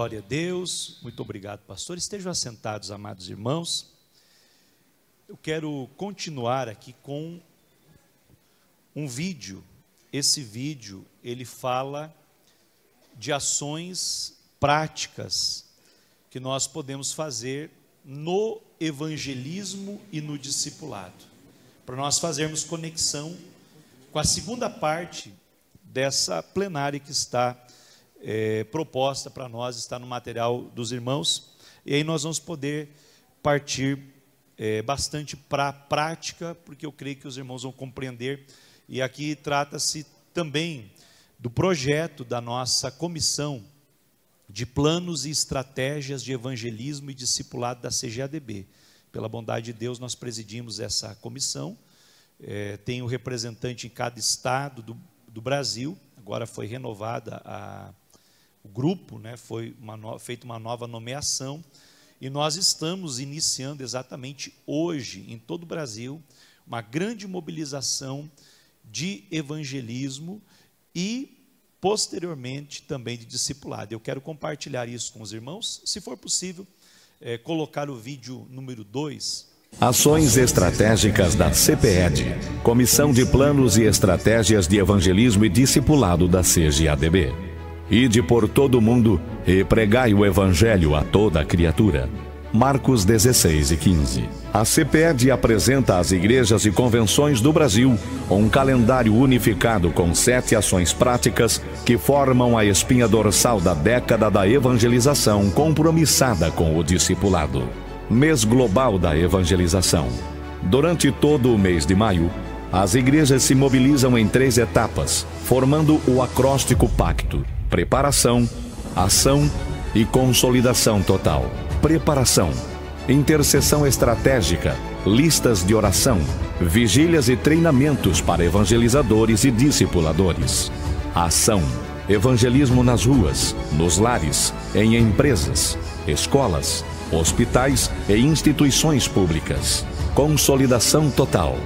Glória a Deus, muito obrigado, pastor. Estejam assentados, amados irmãos. Eu quero continuar aqui com um vídeo. Esse vídeo, ele fala de ações práticas que nós podemos fazer no evangelismo e no discipulado, para nós fazermos conexão com a segunda parte dessa plenária que está proposta para nós, está no material dos irmãos, e aí nós vamos poder partir bastante para a prática, porque eu creio que os irmãos vão compreender. E aqui trata-se também do projeto da nossa comissão de planos e estratégias de evangelismo e discipulado da CGADB. Pela bondade de Deus, nós presidimos essa comissão, tem um representante em cada estado do Brasil. Agora foi renovada o grupo, né? Foi feita uma nova nomeação, e nós estamos iniciando exatamente hoje, em todo o Brasil, uma grande mobilização de evangelismo e, posteriormente, também de discipulado. Eu quero compartilhar isso com os irmãos, se for possível, colocar o vídeo número 2. Ações estratégicas da CPED, Comissão de Planos e Estratégias de Evangelismo e Discipulado da CGADB. Ide por todo o mundo e pregai o Evangelho a toda criatura. Marcos 16:15. A CPED apresenta às igrejas e convenções do Brasil um calendário unificado com 7 ações práticas que formam a espinha dorsal da década da evangelização compromissada com o discipulado. Mês Global da Evangelização. Durante todo o mês de maio, as igrejas se mobilizam em 3 etapas, formando o acróstico Pacto: preparação, ação e consolidação total. Preparação, intercessão estratégica, listas de oração, vigílias e treinamentos para evangelizadores e discipuladores. Ação, evangelismo nas ruas, nos lares, em empresas, escolas, hospitais e instituições públicas. Consolidação total,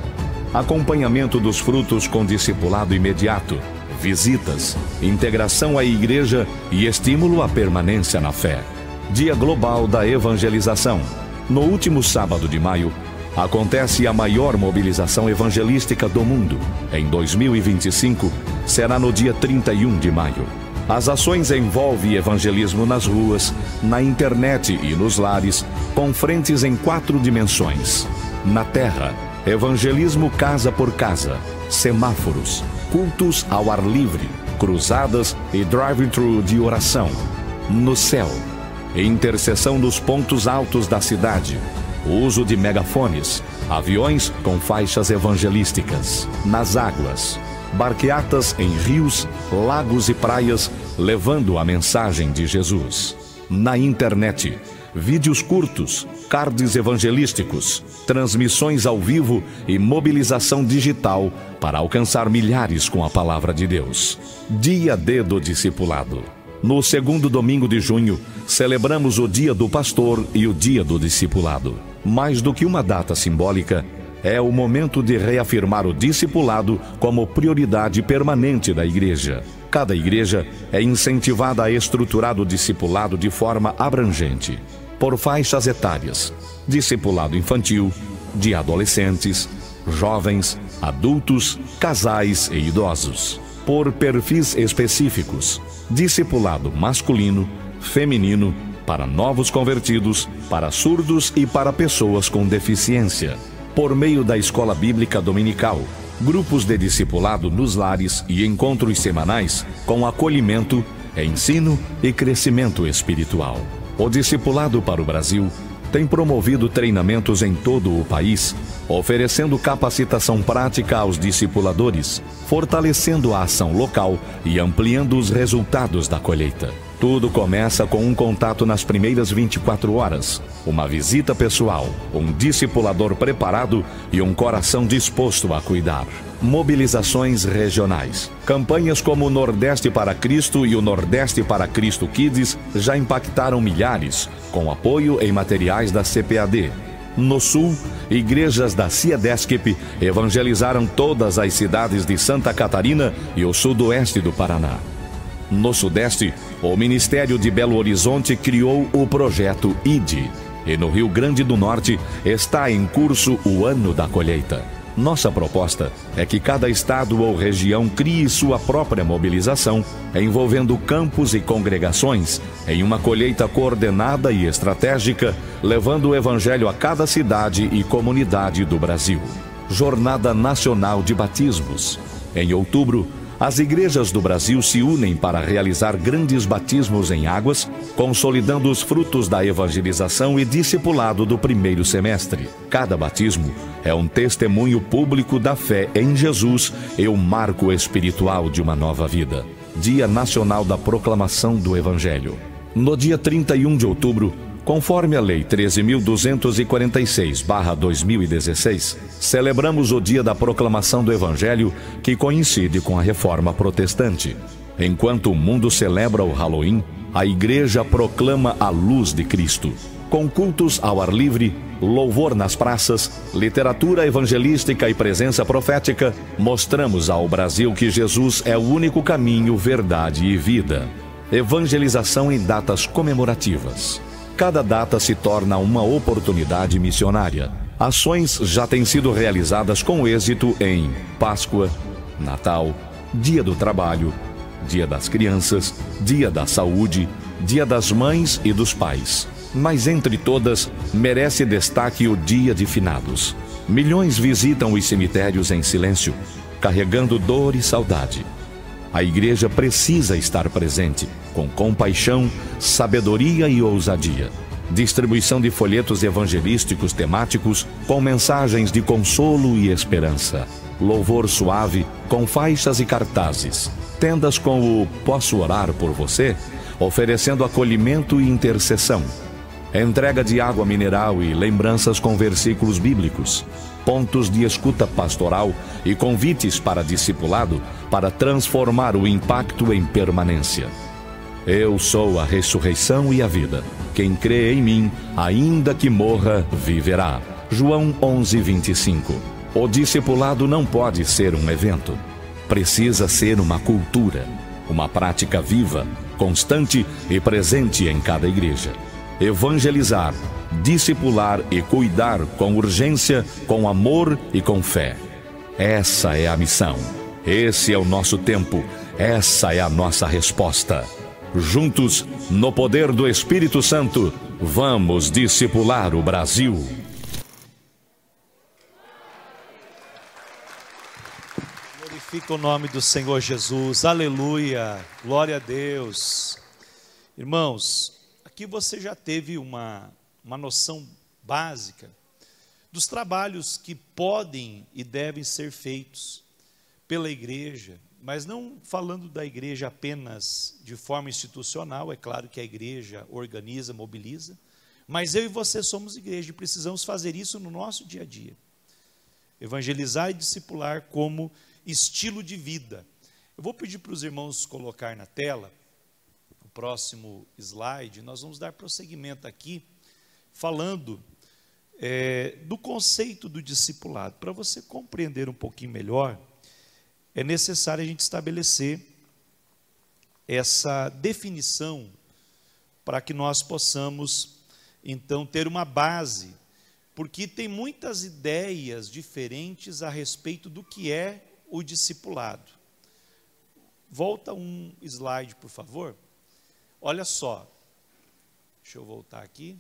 acompanhamento dos frutos com discipulado imediato, visitas, integração à igreja e estímulo à permanência na fé. Dia Global da Evangelização. No último sábado de maio, acontece a maior mobilização evangelística do mundo. Em 2025, será no dia 31 de maio. As ações envolvem evangelismo nas ruas, na internet e nos lares, com frentes em 4 dimensões. Na terra, evangelismo casa por casa, semáforos, cultos ao ar livre, cruzadas e drive-thru de oração. No céu, intercessão nos pontos altos da cidade, uso de megafones, aviões com faixas evangelísticas. Nas águas, barqueatas em rios, lagos e praias, levando a mensagem de Jesus. Na internet, vídeos curtos, cards evangelísticos, transmissões ao vivo e mobilização digital para alcançar milhares com a palavra de Deus. Dia D do Discipulado. No segundo domingo de junho, celebramos o Dia do Pastor e o Dia do Discipulado. Mais do que uma data simbólica, é o momento de reafirmar o discipulado como prioridade permanente da igreja. Cada igreja é incentivada a estruturar o discipulado de forma abrangente, por faixas etárias: discipulado infantil, de adolescentes, jovens, adultos, casais e idosos. Por perfis específicos: discipulado masculino, feminino, para novos convertidos, para surdos e para pessoas com deficiência. Por meio da escola bíblica dominical, grupos de discipulado nos lares e encontros semanais com acolhimento, ensino e crescimento espiritual. O Discipulado para o Brasil tem promovido treinamentos em todo o país, oferecendo capacitação prática aos discipuladores, fortalecendo a ação local e ampliando os resultados da colheita. Tudo começa com um contato nas primeiras 24 horas, uma visita pessoal, um discipulador preparado e um coração disposto a cuidar. Mobilizações regionais. Campanhas como o Nordeste para Cristo e o Nordeste para Cristo Kids já impactaram milhares, com apoio em materiais da CPAD. No Sul, igrejas da CIADESCP evangelizaram todas as cidades de Santa Catarina e o sudoeste do Paraná. No Sudeste, o Ministério de Belo Horizonte criou o projeto ID. E no Rio Grande do Norte está em curso o Ano da Colheita. Nossa proposta é que cada estado ou região crie sua própria mobilização, envolvendo campos e congregações, em uma colheita coordenada e estratégica, levando o evangelho a cada cidade e comunidade do Brasil. Jornada Nacional de Batismos. Em outubro, as igrejas do Brasil se unem para realizar grandes batismos em águas, consolidando os frutos da evangelização e discipulado do primeiro semestre. Cada batismo é um testemunho público da fé em Jesus e um marco espiritual de uma nova vida. Dia Nacional da Proclamação do Evangelho. No dia 31 de outubro, conforme a Lei 13.246/2016, celebramos o Dia da Proclamação do Evangelho, que coincide com a Reforma Protestante. Enquanto o mundo celebra o Halloween, a Igreja proclama a luz de Cristo. Com cultos ao ar livre, louvor nas praças, literatura evangelística e presença profética, mostramos ao Brasil que Jesus é o único caminho, verdade e vida. Evangelização em datas comemorativas. Cada data se torna uma oportunidade missionária. Ações já têm sido realizadas com êxito em Páscoa, Natal, Dia do Trabalho, Dia das Crianças, Dia da Saúde, Dia das Mães e dos Pais. Mas entre todas, merece destaque o Dia de Finados. Milhões visitam os cemitérios em silêncio, carregando dor e saudade. A igreja precisa estar presente, com compaixão, sabedoria e ousadia. Distribuição de folhetos evangelísticos temáticos com mensagens de consolo e esperança. Louvor suave com faixas e cartazes. Tendas com o "Posso orar por você?", oferecendo acolhimento e intercessão. Entrega de água mineral e lembranças com versículos bíblicos. Pontos de escuta pastoral e convites para discipulado para transformar o impacto em permanência. Eu sou a ressurreição e a vida. Quem crê em mim, ainda que morra, viverá. João 11:25. O discipulado não pode ser um evento. Precisa ser uma cultura, uma prática viva, constante e presente em cada igreja. Evangelizar, discipular e cuidar com urgência, com amor e com fé. Essa é a missão. Esse é o nosso tempo. Essa é a nossa resposta. Juntos, no poder do Espírito Santo, vamos discipular o Brasil. Glorifica o nome do Senhor Jesus. Aleluia. Glória a Deus. Irmãos, aqui você já teve uma noção básica dos trabalhos que podem e devem ser feitos pela igreja, mas não falando da igreja apenas de forma institucional. É claro que a igreja organiza, mobiliza, mas eu e você somos igreja e precisamos fazer isso no nosso dia a dia. Evangelizar e discipular como estilo de vida. Eu vou pedir para os irmãos colocar na tela o próximo slide. Nós vamos dar prosseguimento aqui, falando do conceito do discipulado. Para você compreender um pouquinho melhor, é necessário a gente estabelecer essa definição para que nós possamos, então, ter uma base, porque tem muitas ideias diferentes a respeito do que é o discipulado. Volta um slide, por favor. Olha só, deixa eu voltar aqui.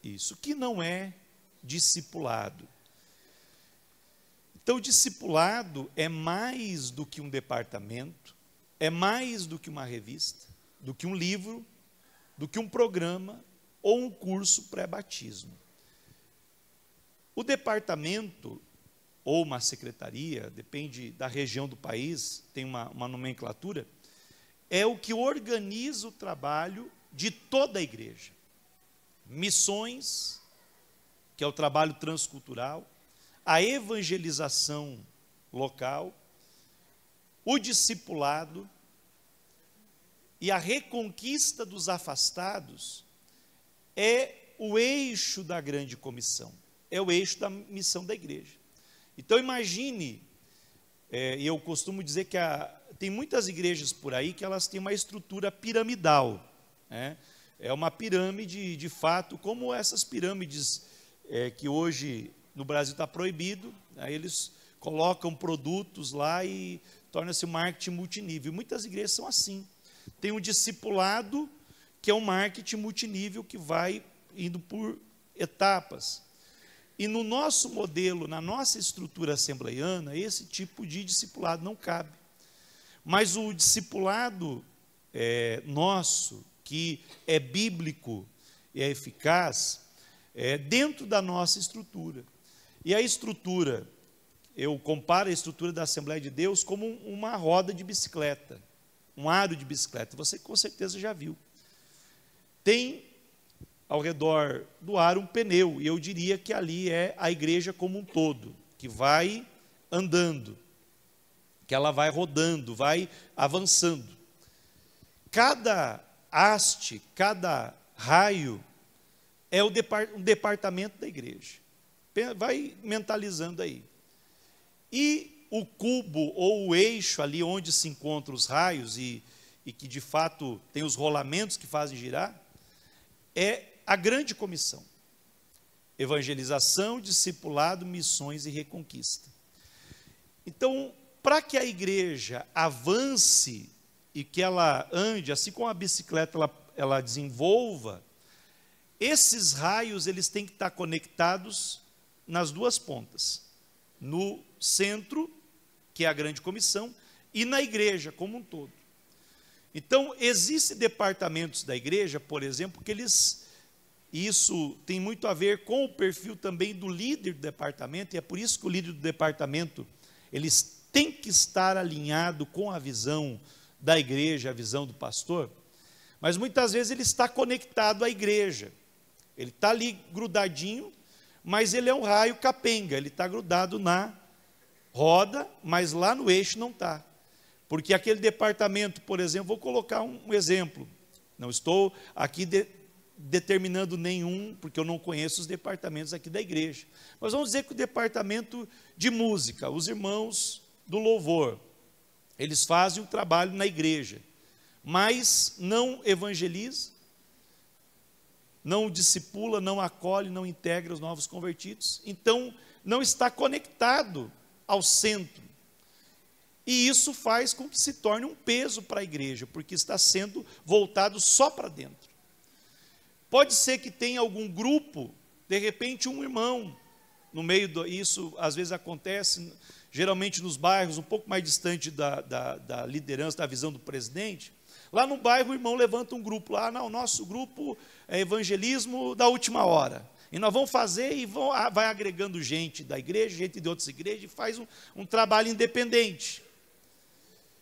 Isso, que não é discipulado. Então, o discipulado é mais do que um departamento, é mais do que uma revista, do que um livro, do que um programa ou um curso pré-batismo. O departamento ou uma secretaria, depende da região do país, tem uma nomenclatura, é o que organiza o trabalho de toda a igreja. Missões, que é o trabalho transcultural, a evangelização local, o discipulado e a reconquista dos afastados é o eixo da grande comissão, é o eixo da missão da igreja. Então imagine e eu costumo dizer que tem muitas igrejas por aí que elas têm uma estrutura piramidal, né? É uma pirâmide, de fato, como essas pirâmides que hoje no Brasil está proibido, aí eles colocam produtos lá e torna-se um marketing multinível. Muitas igrejas são assim. Tem um discipulado, que é um marketing multinível que vai indo por etapas. E no nosso modelo, na nossa estrutura assembleiana, esse tipo de discipulado não cabe. Mas o discipulado nosso, que é bíblico e é eficaz, dentro da nossa estrutura. E a estrutura, eu comparo a estrutura da Assembleia de Deus como uma roda de bicicleta, um aro de bicicleta. Você com certeza já viu. Tem ao redor do aro um pneu, e eu diria que ali é a igreja como um todo, que vai andando, que ela vai rodando, vai avançando. Cada haste, cada raio é um departamento da igreja. Vai mentalizando aí. E o cubo ou o eixo ali onde se encontram os raios e que de fato tem os rolamentos que fazem girar, é a grande comissão. Evangelização, discipulado, missões e reconquista. Então, para que a igreja avance e que ela ande, assim como a bicicleta ela desenvolva, esses raios eles têm que estar conectados nas duas pontas, no centro, que é a grande comissão, e na igreja como um todo. Então, existem departamentos da igreja, por exemplo, que isso tem muito a ver com o perfil também do líder do departamento, e é por isso que o líder do departamento, eles têm que estar alinhado com a visão da igreja, a visão do pastor, mas muitas vezes ele está conectado à igreja, ele está ali grudadinho, mas ele é um raio capenga, ele está grudado na roda, mas lá no eixo não está, porque aquele departamento, por exemplo, vou colocar um exemplo, não estou aqui determinando nenhum, porque eu não conheço os departamentos aqui da igreja, mas vamos dizer que o departamento de música, os irmãos do louvor, eles fazem o trabalho na igreja, mas não evangeliza, não discipula, não acolhe, não integra os novos convertidos, então não está conectado ao centro. E isso faz com que se torne um peso para a igreja, porque está sendo voltado só para dentro. Pode ser que tenha algum grupo, de repente um irmão, no meio isso às vezes acontece, geralmente nos bairros, um pouco mais distante da liderança, da visão do presidente. Lá no bairro o irmão levanta um grupo, lá, não, o nosso grupo é evangelismo da última hora. E nós vamos fazer e vai agregando gente da igreja, gente de outras igrejas, e faz um trabalho independente.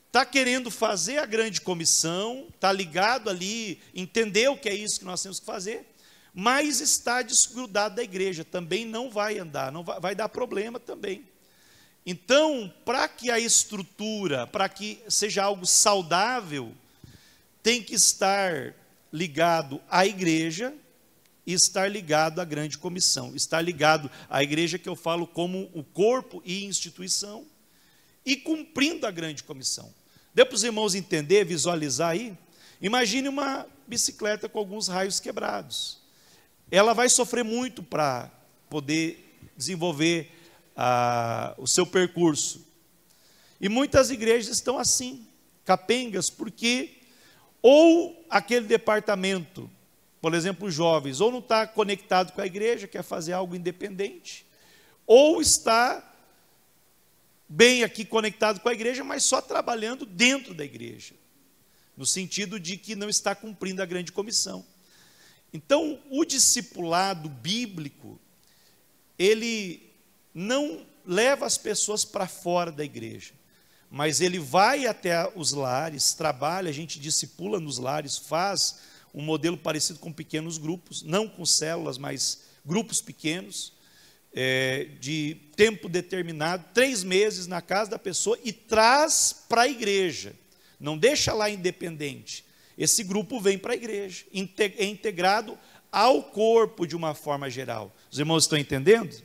Está querendo fazer a grande comissão, está ligado ali, entendeu que é isso que nós temos que fazer, mas está desgrudado da igreja, também não vai andar, vai dar problema também. Então, para que a estrutura, para que seja algo saudável, tem que estar ligado à igreja e estar ligado à grande comissão, estar ligado à igreja que eu falo como o corpo e instituição, e cumprindo a grande comissão. Deu para os irmãos entender, visualizar aí? Imagine uma bicicleta com alguns raios quebrados. Ela vai sofrer muito para poder desenvolver o seu percurso. E muitas igrejas estão assim, capengas, porque ou aquele departamento, por exemplo, os jovens, ou não está conectado com a igreja, quer fazer algo independente, ou está bem aqui conectado com a igreja, mas só trabalhando dentro da igreja, no sentido de que não está cumprindo a grande comissão. Então, o discipulado bíblico, ele não leva as pessoas para fora da igreja, mas ele vai até os lares, trabalha, a gente discipula nos lares, faz um modelo parecido com pequenos grupos, não com células, mas grupos pequenos, de tempo determinado, 3 meses na casa da pessoa, e traz para a igreja, não deixa lá independente. Esse grupo vem para a igreja, é integrado ao corpo de uma forma geral. Os irmãos estão entendendo?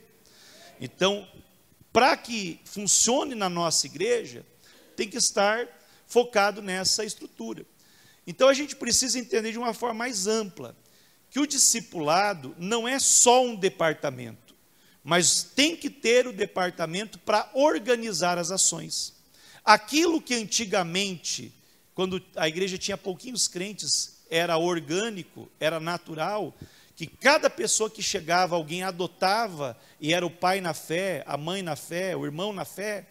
Então, para que funcione na nossa igreja, tem que estar focado nessa estrutura. Então a gente precisa entender de uma forma mais ampla, que o discipulado não é só um departamento, mas tem que ter o departamento para organizar as ações. Aquilo que antigamente, quando a igreja tinha pouquinhos crentes, era orgânico, era natural, que cada pessoa que chegava, alguém adotava, e era o pai na fé, a mãe na fé, o irmão na fé.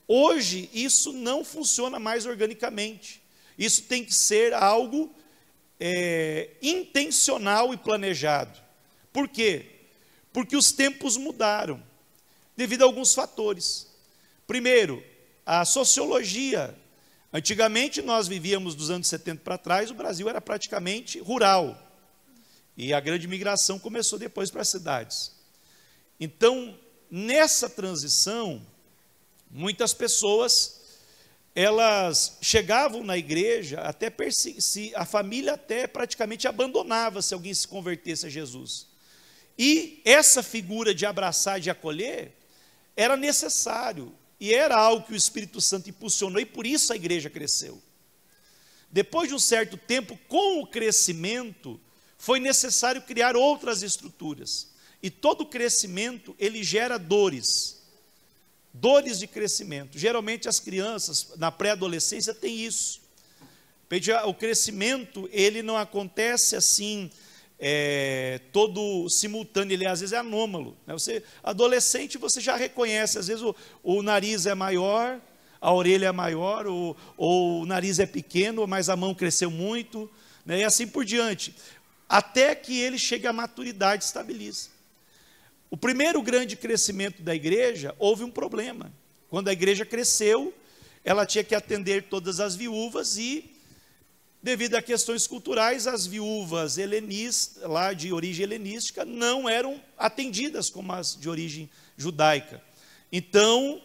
Hoje, isso não funciona mais organicamente. Isso tem que ser algo intencional e planejado. Por quê? Porque os tempos mudaram, devido a alguns fatores. Primeiro, a sociologia. Antigamente, nós vivíamos dos anos 70 para trás, o Brasil era praticamente rural. E a grande migração começou depois para as cidades. Então, nessa transição, muitas pessoas, elas chegavam na igreja, a família até praticamente abandonava se alguém se convertesse a Jesus. E essa figura de abraçar e de acolher, era necessário, e era algo que o Espírito Santo impulsionou, e por isso a igreja cresceu. Depois de um certo tempo, com o crescimento, foi necessário criar outras estruturas. E todo crescimento, ele gera dores. Dores de crescimento. Geralmente as crianças, na pré-adolescência, têm isso. O crescimento, ele não acontece assim, todo simultâneo, ele às vezes é anômalo. Adolescente, você já reconhece, às vezes o nariz é maior, a orelha é maior, ou o nariz é pequeno, mas a mão cresceu muito, né, e assim por diante. Até que ele chegue à maturidade e estabilize. O primeiro grande crescimento da igreja, houve um problema. Quando a igreja cresceu, ela tinha que atender todas as viúvas e, devido a questões culturais, as viúvas helenistas, lá de origem helenística, não eram atendidas como as de origem judaica. Então,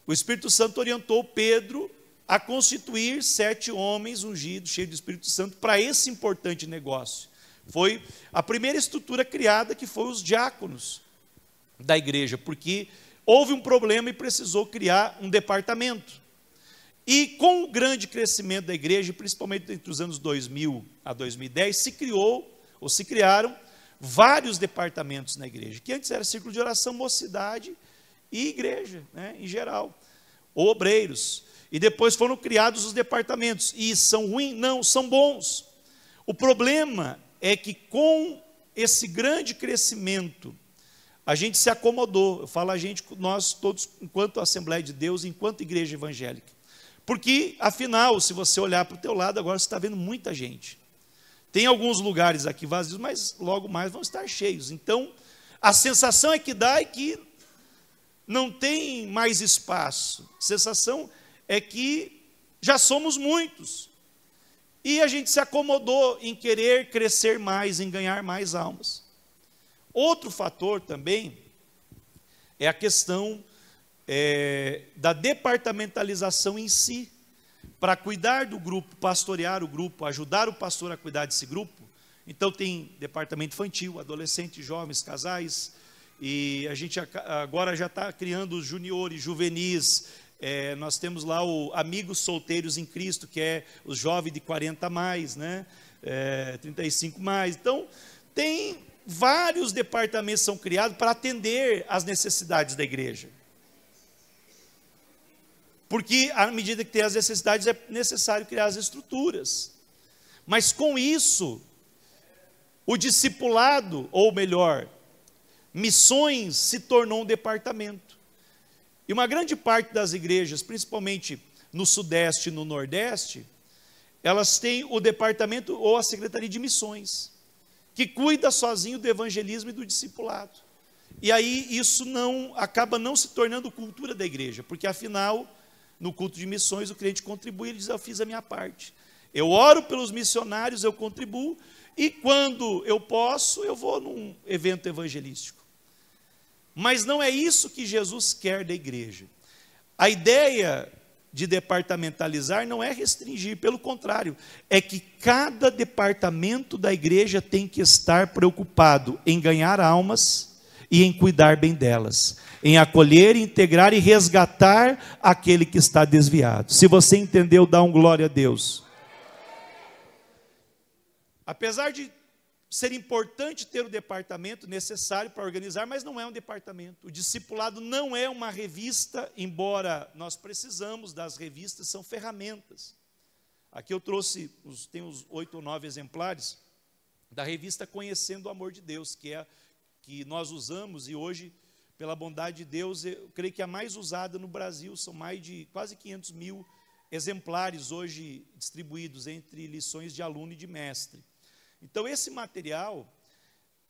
o Espírito Santo orientou Pedro a constituir 7 homens ungidos, cheios do Espírito Santo, para esse importante negócio. Foi a primeira estrutura criada, que foi os diáconos da igreja, porque houve um problema e precisou criar um departamento. E com o grande crescimento da igreja, principalmente entre os anos 2000 a 2010, se criaram vários departamentos na igreja, que antes era círculo de oração, mocidade e igreja, né, em geral, ou obreiros. E depois foram criados os departamentos. E são ruins? Não, são bons. O problema é que com esse grande crescimento, a gente se acomodou. Eu falo a gente, nós todos, enquanto Assembleia de Deus, enquanto igreja evangélica. Porque, afinal, se você olhar para o teu lado, agora você está vendo muita gente. Tem alguns lugares aqui vazios, mas logo mais vão estar cheios. Então, a sensação que dá é que não tem mais espaço. A sensação é que já somos muitos. E a gente se acomodou em querer crescer mais, em ganhar mais almas. Outro fator também é a questão da departamentalização em si. Para cuidar do grupo, pastorear o grupo, ajudar o pastor a cuidar desse grupo. Então tem departamento infantil, adolescentes, jovens, casais, e a gente agora já está criando os juniores, juvenis. Nós temos lá o Amigos Solteiros em Cristo, que é os jovens de 40 mais, né? 35 mais. Então, tem vários departamentos que são criados para atender às necessidades da igreja. Porque, à medida que tem as necessidades, é necessário criar as estruturas. Mas, com isso, o discipulado, ou melhor, missões, se tornou um departamento. E uma grande parte das igrejas, principalmente no Sudeste e no Nordeste, elas têm o departamento ou a Secretaria de Missões, que cuida sozinho do evangelismo e do discipulado. E aí isso acaba não se tornando cultura da igreja, porque afinal, no culto de missões, o crente contribui, ele diz: eu fiz a minha parte. Eu oro pelos missionários, eu contribuo, e quando eu posso, eu vou num evento evangelístico. Mas não é isso que Jesus quer da igreja. A ideia de departamentalizar não é restringir, pelo contrário, é que cada departamento da igreja tem que estar preocupado em ganhar almas e em cuidar bem delas, em acolher, integrar e resgatar aquele que está desviado. Se você entendeu, dá um glória a Deus. Apesar de ser importante ter o departamento necessário para organizar, mas não é um departamento. O discipulado não é uma revista, embora nós precisamos das revistas, são ferramentas. Aqui eu trouxe, tem uns 8 ou 9 exemplares da revista Conhecendo o Amor de Deus, que nós usamos, e hoje, pela bondade de Deus, eu creio que é a mais usada no Brasil. São mais de quase 500 mil exemplares hoje distribuídos entre lições de aluno e de mestre. Então, esse material,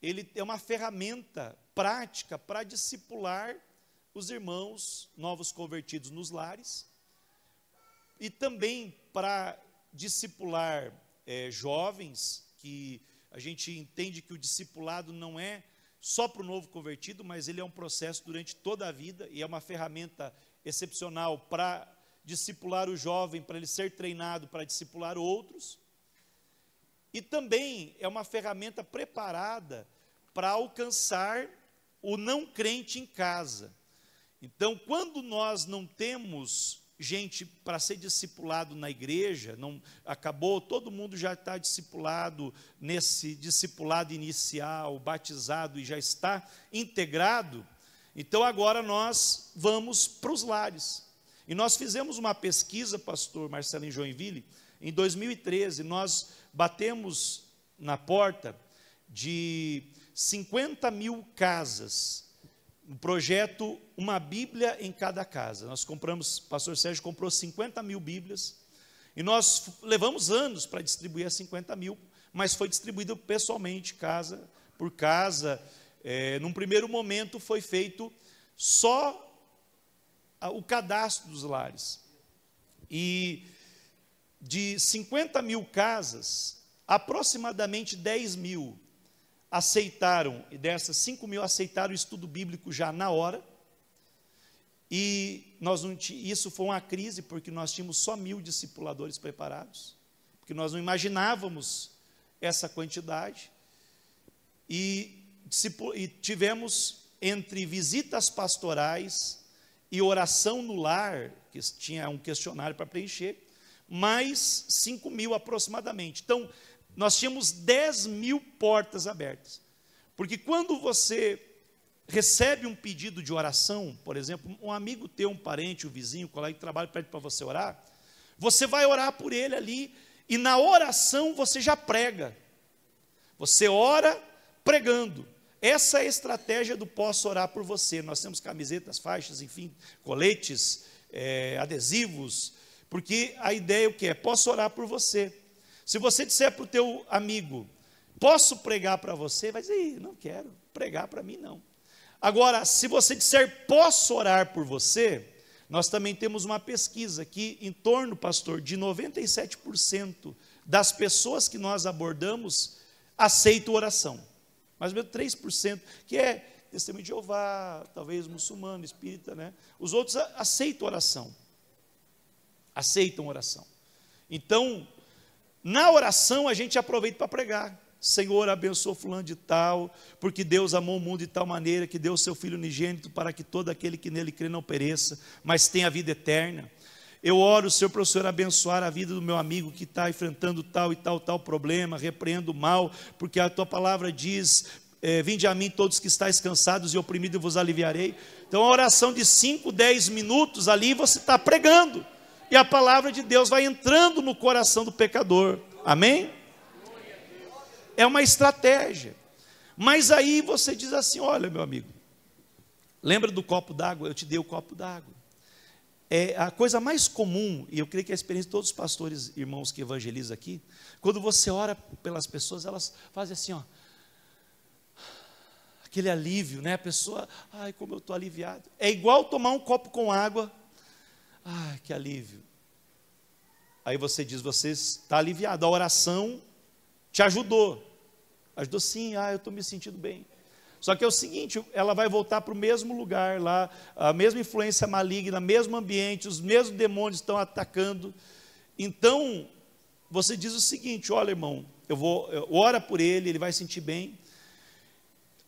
ele é uma ferramenta prática para discipular os irmãos novos convertidos nos lares e também para discipular jovens, que a gente entende que o discipulado não é só para o novo convertido, mas ele é um processo durante toda a vida e é uma ferramenta excepcional para discipular o jovem, para ele ser treinado para discipular outros. E também é uma ferramenta preparada para alcançar o não crente em casa. Então, quando nós não temos gente para ser discipulado na igreja, acabou, todo mundo já está discipulado nesse discipulado inicial, batizado e já está integrado, então agora nós vamos para os lares. E nós fizemos uma pesquisa, pastor Marcelo, em Joinville, em 2013, nós batemos na porta de 50 mil casas, um projeto Uma Bíblia em Cada Casa. Nós compramos, o pastor Sérgio comprou 50 mil Bíblias, e nós levamos anos para distribuir as 50 mil, mas foi distribuído pessoalmente, casa por casa. Num primeiro momento foi feito só o cadastro dos lares, e de 50 mil casas, aproximadamente 10 mil aceitaram, e dessas 5 mil aceitaram o estudo bíblico já na hora, e isso foi uma crise, porque nós tínhamos só 1.000 discipuladores preparados, porque nós não imaginávamos essa quantidade, e tivemos entre visitas pastorais e oração no lar, que tinha um questionário para preencher, mais 5 mil aproximadamente. Então, nós tínhamos 10 mil portas abertas. Porque quando você recebe um pedido de oração, por exemplo, um amigo teu, um parente, um vizinho, um colega de trabalho pede para você orar, você vai orar por ele ali, e na oração você já prega. Você ora pregando. Essa é a estratégia do Posso Orar por Você. Nós temos camisetas, faixas, enfim, coletes, adesivos, porque a ideia é o que é? Posso orar por você. Se você disser para o teu amigo, posso pregar para você, vai dizer, não quero pregar para mim não. Agora, se você disser, posso orar por você, nós também temos uma pesquisa que em torno, pastor, de 97% das pessoas que nós abordamos aceitam oração. Mais ou menos 3%, que é testemunho de Jeová, talvez muçulmano, espírita, né? Os outros aceitam oração. Aceitam oração. Então, na oração a gente aproveita para pregar. Senhor, abençoa fulano de tal, porque Deus amou o mundo de tal maneira que deu o seu Filho unigênito para que todo aquele que nele crê não pereça, mas tenha a vida eterna. Eu oro, Senhor, para o Senhor abençoar a vida do meu amigo que está enfrentando tal e tal problema, repreendo o mal, porque a tua palavra diz, vinde a mim todos que estáis cansados e oprimidos, eu vos aliviarei. Então a oração de 5, 10 minutos ali você está pregando, e a palavra de Deus vai entrando no coração do pecador, amém? É uma estratégia. Mas aí você diz assim, olha meu amigo, lembra do copo d'água? Eu te dei o copo d'água. A coisa mais comum, e eu creio que é a experiência de todos os pastores, irmãos que evangelizam aqui, quando você ora pelas pessoas, elas fazem assim, ó, aquele alívio, né? A pessoa, ai, como eu estou aliviado. É igual tomar um copo com água, ai, que alívio. Aí você diz, você está aliviado, a oração te ajudou sim, eu estou me sentindo bem. Só que é o seguinte, ela vai voltar para o mesmo lugar lá, a mesma influência maligna, o mesmo ambiente, os mesmos demônios estão atacando. Então, você diz o seguinte, olha irmão, ora por ele, ele vai sentir bem.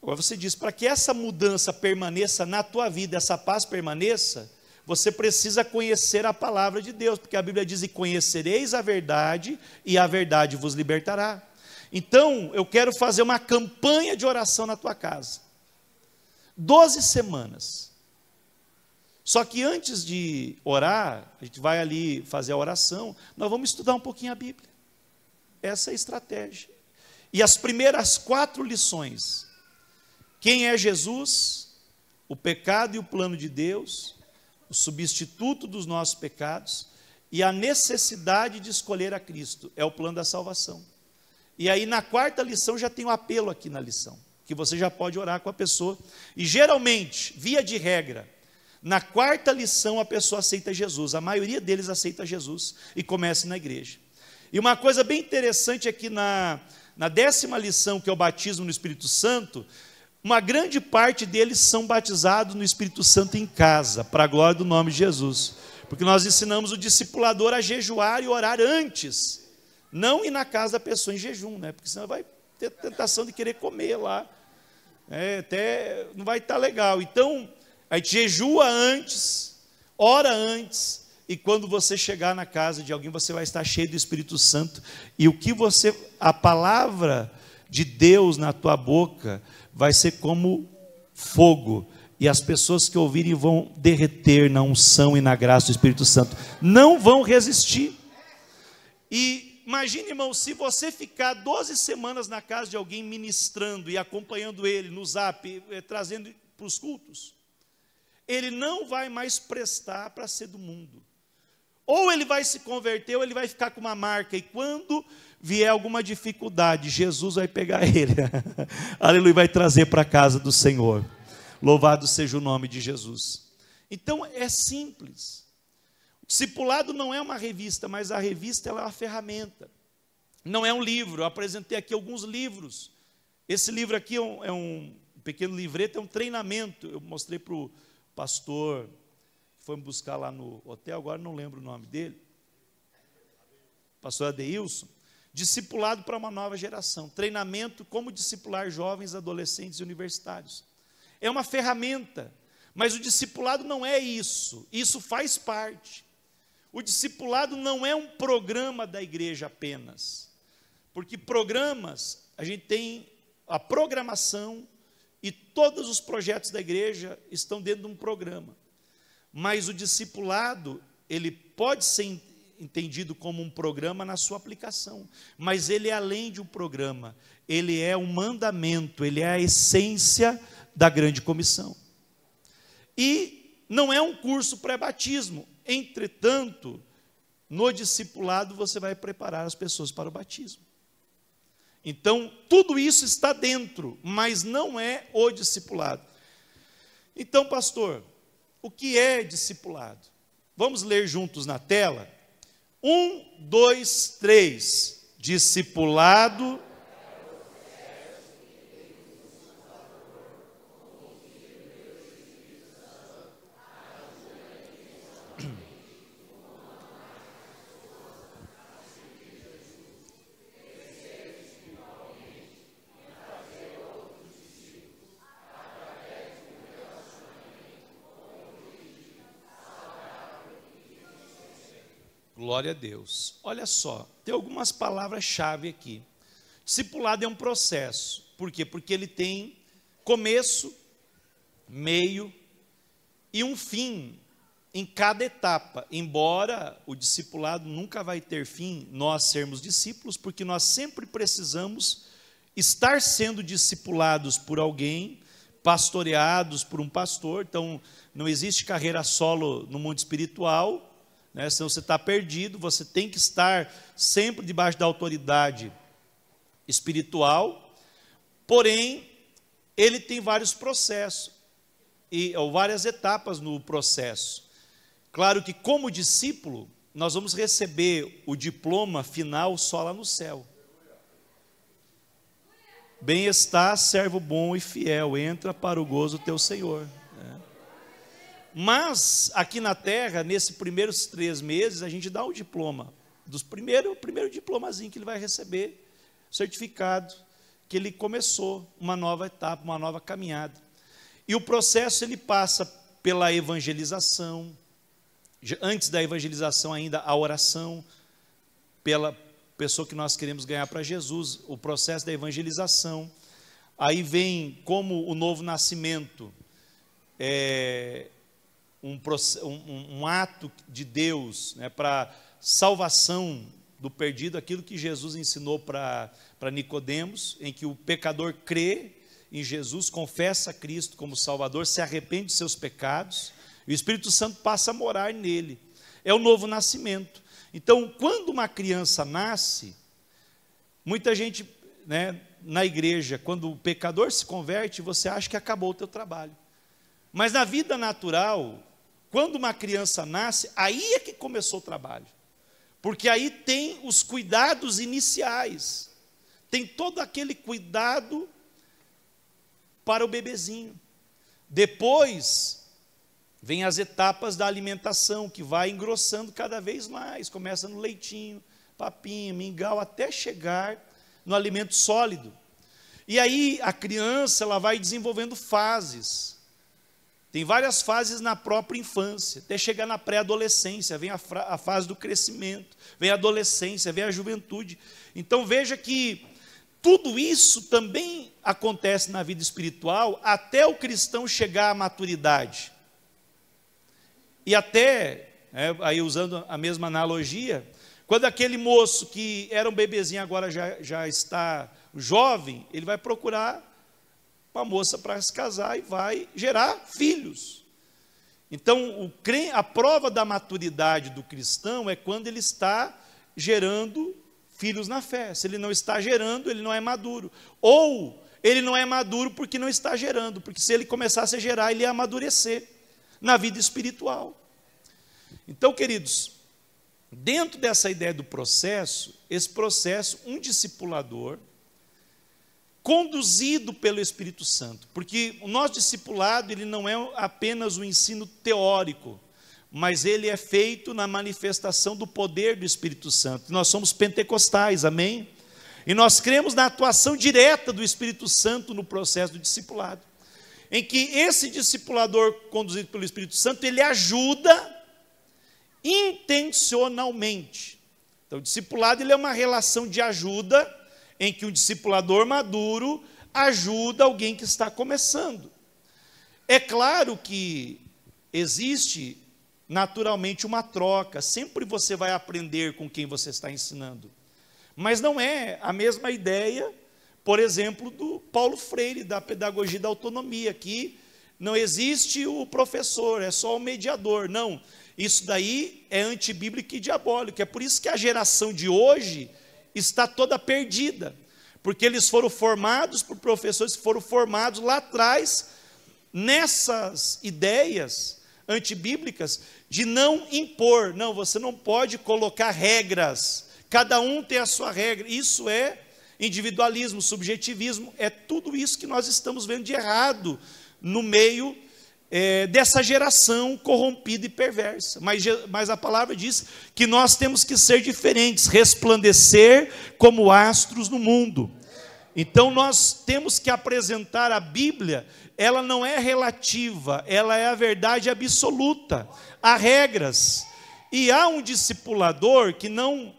Agora você diz, para que essa mudança permaneça na tua vida, essa paz permaneça, você precisa conhecer a palavra de Deus, porque a Bíblia diz, e conhecereis a verdade, e a verdade vos libertará. Então, eu quero fazer uma campanha de oração na tua casa. 12 semanas. Só que antes de orar, a gente vai ali fazer a oração, nós vamos estudar um pouquinho a Bíblia. Essa é a estratégia. E as primeiras 4 lições: quem é Jesus, o pecado e o plano de Deus, o substituto dos nossos pecados, e a necessidade de escolher a Cristo, é o plano da salvação. E aí na 4ª lição já tem um apelo aqui na lição, que você já pode orar com a pessoa, e geralmente, via de regra, na 4ª lição a pessoa aceita Jesus, a maioria deles aceita Jesus, e começa na igreja. E uma coisa bem interessante é que na 10ª lição, que é o batismo no Espírito Santo, uma grande parte deles são batizados no Espírito Santo em casa, para a glória do nome de Jesus, porque nós ensinamos o discipulador a jejuar e orar antes, não ir na casa da pessoa em jejum, né? Porque senão vai ter tentação de querer comer lá, até não vai estar legal. Então, a gente jejua antes, ora antes, e quando você chegar na casa de alguém, você vai estar cheio do Espírito Santo, e a palavra de Deus na tua boca vai ser como fogo, e as pessoas que ouvirem vão derreter na unção e na graça do Espírito Santo, não vão resistir. E imagine, irmão, se você ficar 12 semanas na casa de alguém ministrando e acompanhando ele no zap, trazendo para os cultos, ele não vai mais prestar para ser do mundo. Ou ele vai se converter, ou ele vai ficar com uma marca, e quando vier alguma dificuldade, Jesus vai pegar ele, aleluia, vai trazer para a casa do Senhor. Louvado seja o nome de Jesus. Então é simples. O discipulado não é uma revista, mas a revista ela é uma ferramenta. Não é um livro. Eu apresentei aqui alguns livros. Esse livro aqui é um pequeno livreto, é um treinamento. Eu mostrei para o pastor que foi me buscar lá no hotel, agora não lembro o nome dele, pastor Adeilson. Discipulado para uma nova geração, treinamento como discipular jovens, adolescentes e universitários. É uma ferramenta, mas o discipulado não é isso, isso faz parte. O discipulado não é um programa da igreja apenas, porque programas, a gente tem a programação e todos os projetos da igreja estão dentro de um programa, mas o discipulado, ele pode ser entendido como um programa na sua aplicação, mas ele é além de um programa, ele é um mandamento, ele é a essência da grande comissão. E não é um curso pré-batismo, entretanto, no discipulado você vai preparar as pessoas para o batismo. Então, tudo isso está dentro, mas não é o discipulado. Então, pastor, o que é discipulado? Vamos ler juntos na tela? 1, 2, 3. Discipulado. Glória a Deus. Olha só, tem algumas palavras-chave aqui. Discipulado é um processo. Por quê? Porque ele tem começo, meio e um fim em cada etapa. Embora o discipulado nunca vai ter fim, nós sermos discípulos, porque nós sempre precisamos estar sendo discipulados por alguém, pastoreados por um pastor. Então, não existe carreira solo no mundo espiritual, né? Senão você está perdido, você tem que estar sempre debaixo da autoridade espiritual, porém, ele tem vários processos, ou várias etapas no processo. Claro que como discípulo, nós vamos receber o diploma final só lá no céu. Bem está, servo bom e fiel, entra para o gozo do teu Senhor. Mas, aqui na terra, nesses primeiros 3 meses, a gente dá o diploma, o primeiro diplomazinho que ele vai receber, certificado, que ele começou uma nova etapa, uma nova caminhada. E o processo ele passa pela evangelização, antes da evangelização ainda a oração, pela pessoa que nós queremos ganhar para Jesus, o processo da evangelização. Aí vem como o novo nascimento é um ato de Deus, né, para salvação do perdido, aquilo que Jesus ensinou para Nicodemos, em que o pecador crê em Jesus, confessa a Cristo como Salvador, se arrepende de seus pecados, e o Espírito Santo passa a morar nele. É o novo nascimento. Então, quando uma criança nasce, muita gente, né, na igreja, quando o pecador se converte, você acha que acabou o teu trabalho. Mas na vida natural, quando uma criança nasce, aí é que começou o trabalho. Porque aí tem os cuidados iniciais, tem todo aquele cuidado para o bebezinho. Depois, vem as etapas da alimentação, que vai engrossando cada vez mais, começa no leitinho, papinho, mingau, até chegar no alimento sólido. E aí a criança ela vai desenvolvendo fases. Tem várias fases na própria infância, até chegar na pré-adolescência, vem a fase do crescimento, vem a adolescência, vem a juventude. Então veja que tudo isso também acontece na vida espiritual até o cristão chegar à maturidade. E até, aí usando a mesma analogia, quando aquele moço que era um bebezinho agora já está jovem, ele vai procurar uma moça para se casar e vai gerar filhos. Então, a prova da maturidade do cristão é quando ele está gerando filhos na fé. Se ele não está gerando, ele não é maduro. Ou ele não é maduro porque não está gerando, porque se ele começasse a gerar, ele ia amadurecer na vida espiritual. Então, queridos, dentro dessa ideia do processo, esse processo, um discipulador, conduzido pelo Espírito Santo, porque o nosso discipulado ele não é apenas um ensino teórico, mas ele é feito na manifestação do poder do Espírito Santo. Nós somos pentecostais, amém? E nós cremos na atuação direta do Espírito Santo no processo do discipulado, em que esse discipulador conduzido pelo Espírito Santo, ele ajuda intencionalmente. Então, o discipulado ele é uma relação de ajuda, em que um discipulador maduro ajuda alguém que está começando. É claro que existe naturalmente uma troca, sempre você vai aprender com quem você está ensinando, mas não é a mesma ideia, por exemplo, do Paulo Freire, da pedagogia da autonomia, que não existe o professor, é só o mediador. Não, isso daí é antibíblico e diabólico, é por isso que a geração de hoje está toda perdida, porque eles foram formados por professores que foram formados lá atrás, nessas ideias antibíblicas, de não impor. Não, você não pode colocar regras, cada um tem a sua regra. Isso é individualismo, subjetivismo, é tudo isso que nós estamos vendo de errado no meio dessa geração corrompida e perversa. Mas a palavra diz que nós temos que ser diferentes, resplandecer como astros no mundo. Então nós temos que apresentar a Bíblia, ela não é relativa, ela é a verdade absoluta. Há regras, e há um discipulador que não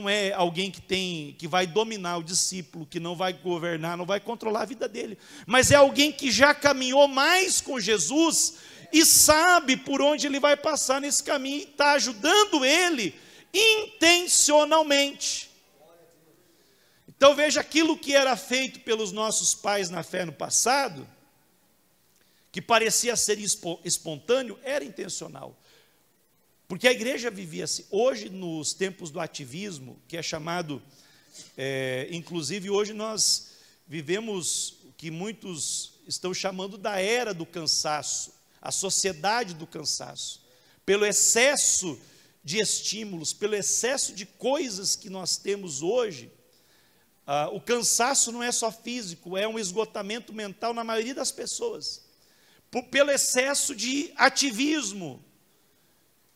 é alguém que vai dominar o discípulo, que não vai governar, não vai controlar a vida dele, mas é alguém que já caminhou mais com Jesus e sabe por onde ele vai passar nesse caminho e está ajudando ele intencionalmente. Então veja, aquilo que era feito pelos nossos pais na fé no passado, que parecia ser espontâneo, era intencional. Porque a igreja vivia assim. Hoje, nos tempos do ativismo, que é chamado, inclusive hoje nós vivemos o que muitos estão chamando da era do cansaço, a sociedade do cansaço, pelo excesso de estímulos, pelo excesso de coisas que nós temos hoje. O cansaço não é só físico, é um esgotamento mental na maioria das pessoas, pelo excesso de ativismo.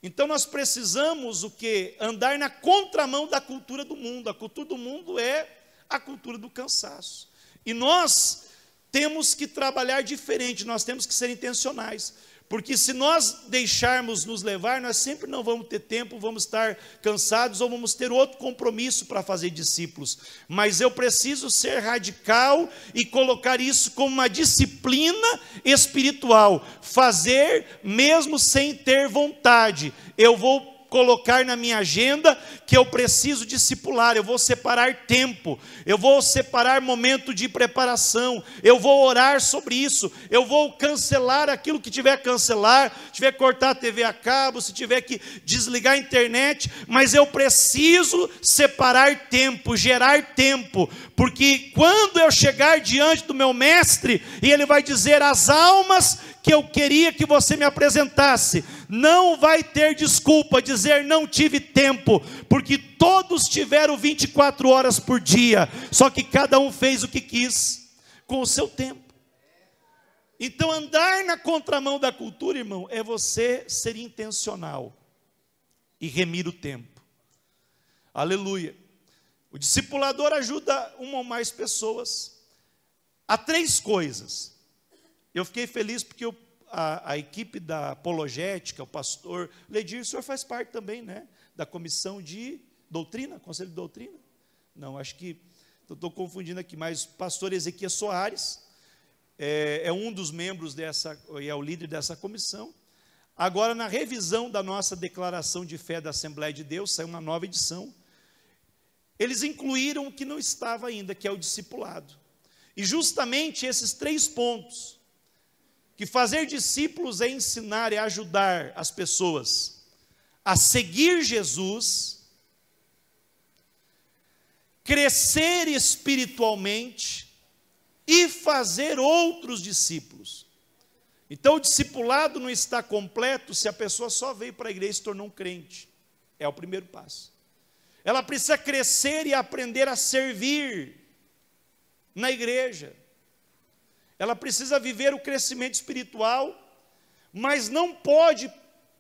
Então nós precisamos o quê? Andar na contramão da cultura do mundo. A cultura do mundo é a cultura do cansaço. E nós temos que trabalhar diferente, nós temos que ser intencionais. Porque se nós deixarmos nos levar, nós sempre não vamos ter tempo, vamos estar cansados ou vamos ter outro compromisso para fazer discípulos. Mas eu preciso ser radical e colocar isso como uma disciplina espiritual. Fazer mesmo sem ter vontade. Eu vou colocar na minha agenda que eu preciso discipular, eu vou separar tempo, eu vou separar momento de preparação, eu vou orar sobre isso, eu vou cancelar aquilo que tiver que cancelar, se tiver que cortar a TV a cabo, se tiver que desligar a internet, mas eu preciso separar tempo, gerar tempo, porque quando eu chegar diante do meu mestre, e ele vai dizer as almas que eu queria que você me apresentasse, não vai ter desculpa dizer não tive tempo, porque todos tiveram 24 horas por dia, só que cada um fez o que quis com o seu tempo. Então andar na contramão da cultura, irmão, é você ser intencional e remir o tempo. Aleluia. O discipulador ajuda uma ou mais pessoas a 3 coisas. Eu fiquei feliz porque a equipe da apologética, o pastor Ledir, o senhor faz parte também, né? Da comissão de doutrina, conselho de doutrina? Não, acho que estou confundindo aqui, mas o pastor Ezequias Soares é um dos membros dessa, e é o líder dessa comissão. Agora, na revisão da nossa declaração de fé da Assembleia de Deus, saiu uma nova edição, eles incluíram o que não estava ainda, que é o discipulado. E justamente esses 3 pontos, que fazer discípulos é ensinar, é ajudar as pessoas a seguir Jesus, crescer espiritualmente e fazer outros discípulos. Então o discipulado não está completo se a pessoa só veio para a igreja e se tornou um crente. É o primeiro passo. Ela precisa crescer e aprender a servir na igreja. Ela precisa viver o crescimento espiritual, mas não pode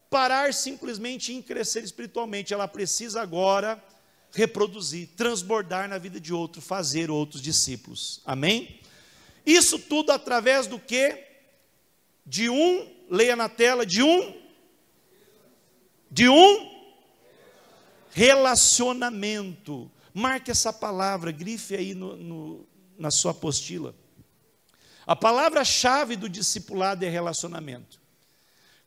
parar simplesmente em crescer espiritualmente. Ela precisa agora reproduzir, transbordar na vida de outro, fazer outros discípulos. Amém? Isso tudo através do quê? De leia na tela, de um relacionamento. Marque essa palavra, grife aí na sua apostila. A palavra-chave do discipulado é relacionamento.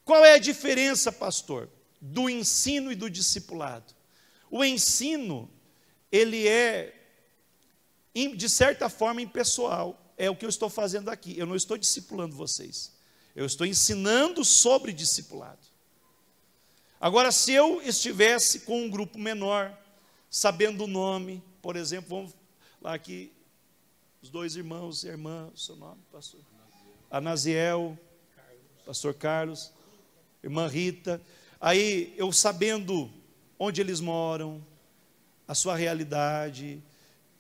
Qual é a diferença, pastor, do ensino e do discipulado? O ensino, ele é, de certa forma, impessoal. É o que eu estou fazendo aqui. Eu não estou discipulando vocês. Eu estou ensinando sobre discipulado. Agora, se eu estivesse com um grupo menor, sabendo o nome, por exemplo, vamos lá aqui, os 2 irmãos e irmã, o seu nome, pastor? Anaziel, pastor Carlos, irmã Rita. Aí eu sabendo onde eles moram, a sua realidade,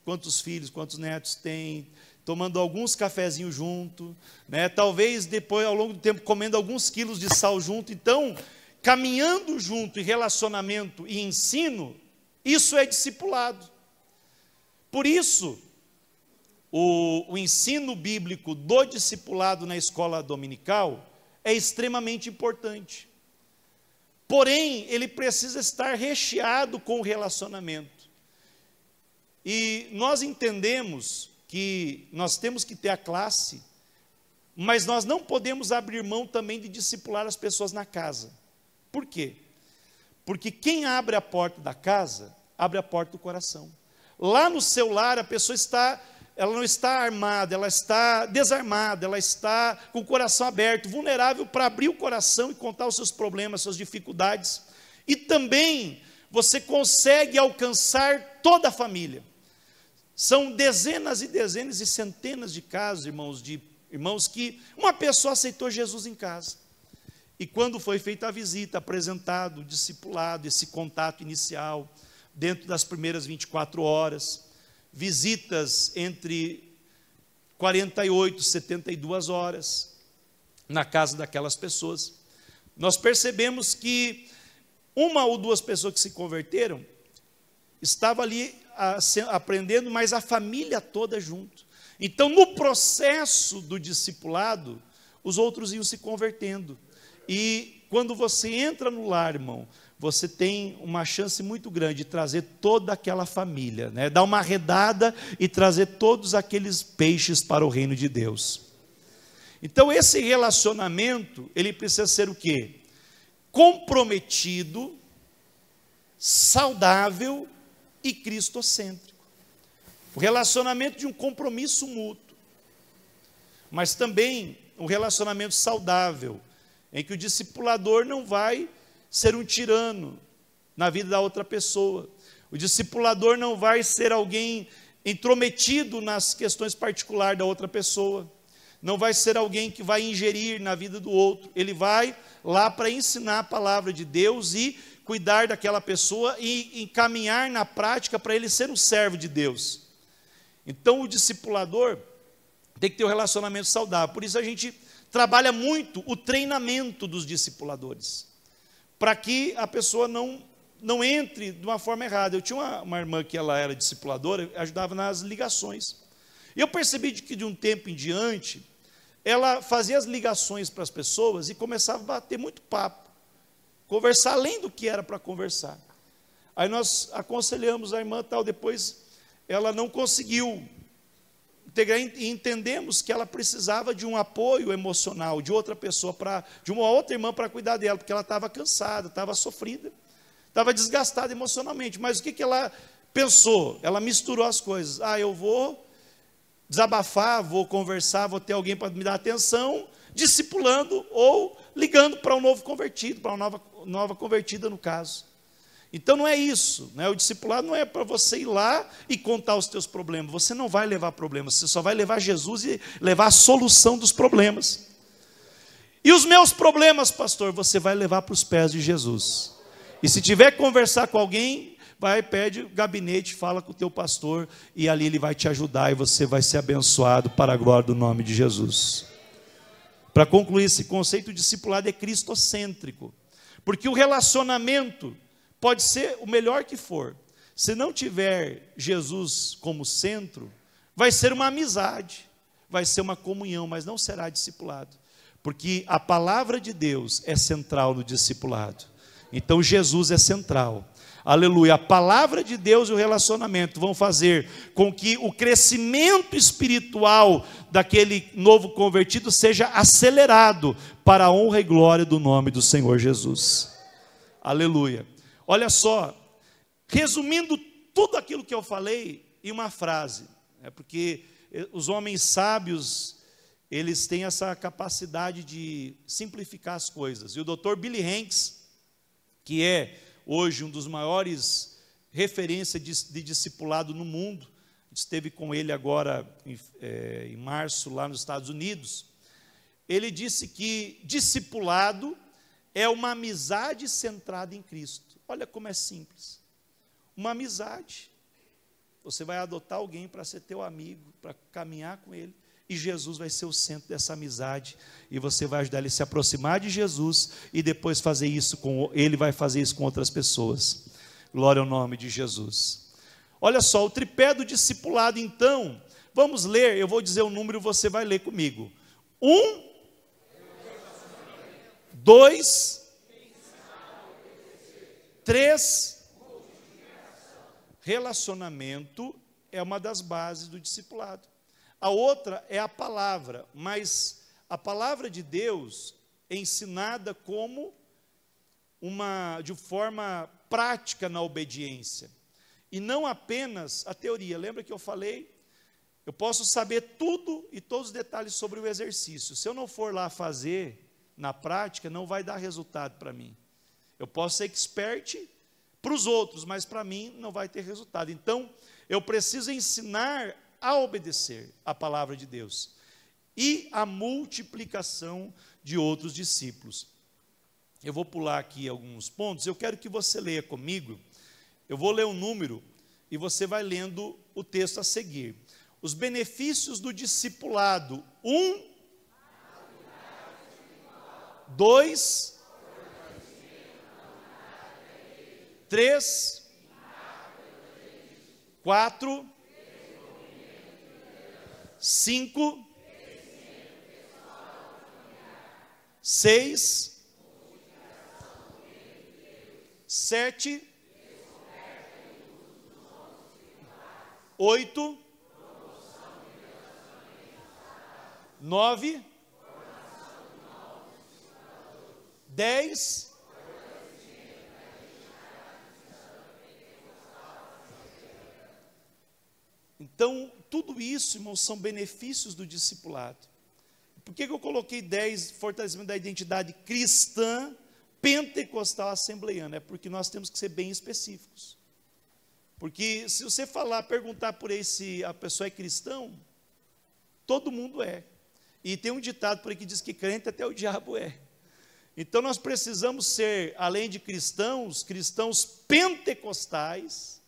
quantos filhos, quantos netos têm, tomando alguns cafezinhos junto, né? Talvez depois, ao longo do tempo, comendo alguns quilos de sal junto. Então, caminhando junto em relacionamento e ensino, isso é discipulado. Por isso, o ensino bíblico do discipulado na escola dominical é extremamente importante. Porém, ele precisa estar recheado com o relacionamento. E nós entendemos que nós temos que ter a classe, mas nós não podemos abrir mão também de discipular as pessoas na casa. Por quê? Porque quem abre a porta da casa, abre a porta do coração. Lá no seu lar, a pessoa ela não está armada, ela está desarmada, ela está com o coração aberto, vulnerável para abrir o coração e contar os seus problemas, suas dificuldades. E também você consegue alcançar toda a família. São dezenas e dezenas e centenas de casos, irmãos, que uma pessoa aceitou Jesus em casa. E quando foi feita a visita, apresentado o discipulado, esse contato inicial, dentro das primeiras 24 horas, visitas entre 48 e 72 horas, na casa daquelas pessoas, nós percebemos que 1 ou 2 pessoas que se converteram, estava ali aprendendo, mas a família toda junto. Então, no processo do discipulado, os outros iam se convertendo. E quando você entra no lar, irmão, você tem uma chance muito grande de trazer toda aquela família, né? Dar uma redada e trazer todos aqueles peixes para o reino de Deus. Então, esse relacionamento, ele precisa ser o quê? Comprometido, saudável e cristocêntrico. O relacionamento de um compromisso mútuo, mas também um relacionamento saudável, em que o discipulador não vai ser um tirano na vida da outra pessoa. O discipulador não vai ser alguém intrometido nas questões particulares da outra pessoa. Não vai ser alguém que vai ingerir na vida do outro. Ele vai lá para ensinar a palavra de Deus e cuidar daquela pessoa e encaminhar na prática para ele ser um servo de Deus. Então, o discipulador tem que ter um relacionamento saudável. Por isso a gente trabalha muito o treinamento dos discipuladores, para que a pessoa não entre de uma forma errada. Eu tinha uma irmã que ela era discipuladora, ajudava nas ligações. E eu percebi que de um tempo em diante, ela fazia as ligações para as pessoas e começava a bater muito papo, conversar além do que era para conversar. Aí nós aconselhamos a irmã tal, depois ela não conseguiu integrar e entendemos que ela precisava de um apoio emocional de outra pessoa, de uma outra irmã para cuidar dela, porque ela estava cansada, estava sofrida, estava desgastada emocionalmente. Mas o que ela pensou? Ela misturou as coisas. Eu vou desabafar, vou conversar, vou ter alguém para me dar atenção, discipulando ou ligando para um novo convertido, para uma nova convertida no caso. Então não é isso, né? O discipulado não é para você ir lá e contar os teus problemas. Você não vai levar problemas, você só vai levar Jesus e levar a solução dos problemas. E os meus problemas, pastor, você vai levar para os pés de Jesus. E se tiver que conversar com alguém, vai, pede o gabinete, fala com o teu pastor, e ali ele vai te ajudar e você vai ser abençoado para a glória do nome de Jesus. Para concluir, esse conceito de discipulado é cristocêntrico, porque o relacionamento pode ser o melhor que for, se não tiver Jesus como centro, vai ser uma amizade, vai ser uma comunhão, mas não será discipulado, porque a palavra de Deus é central no discipulado. Então Jesus é central. Aleluia. A palavra de Deus e o relacionamento vão fazer com que o crescimento espiritual daquele novo convertido seja acelerado para a honra e glória do nome do Senhor Jesus. Aleluia. Olha só, resumindo tudo aquilo que eu falei em uma frase, porque os homens sábios, eles têm essa capacidade de simplificar as coisas. E o Dr. Billy Hanks, que é hoje um dos maiores referências de discipulado no mundo, esteve com ele agora em março lá nos Estados Unidos, ele disse que discipulado é uma amizade centrada em Cristo. Olha como é simples, uma amizade, você vai adotar alguém para ser teu amigo, para caminhar com ele, e Jesus vai ser o centro dessa amizade, e você vai ajudar ele a se aproximar de Jesus, e depois fazer isso ele vai fazer isso com outras pessoas. Glória ao nome de Jesus. Olha só, o tripé do discipulado, então, vamos ler, eu vou dizer o número, você vai ler comigo. 1, 2, 3, relacionamento é uma das bases do discipulado. A outra é a palavra, mas a palavra de Deus é ensinada de forma prática na obediência, e não apenas a teoria. Lembra que eu falei? Eu posso saber tudo e todos os detalhes sobre o exercício. Se eu não for lá fazer na prática, não vai dar resultado para mim. Eu posso ser expert para os outros, mas para mim não vai ter resultado. Então, eu preciso ensinar a obedecer a palavra de Deus e a multiplicação de outros discípulos. Eu vou pular aqui alguns pontos, eu quero que você leia comigo, eu vou ler um número e você vai lendo o texto a seguir. Os benefícios do discipulado: 1, 2, 3, 4, 5, 6, 7, 8, 9, 10, 11. Então, tudo isso, irmãos, são benefícios do discipulado. Por que eu coloquei 10, fortalecimento da identidade cristã, pentecostal, assembleiana? É porque nós temos que ser bem específicos. Porque se você perguntar por aí se a pessoa é cristão, todo mundo é. E tem um ditado por aí que diz que crente até o diabo é. Então nós precisamos ser, além de cristãos, cristãos pentecostais.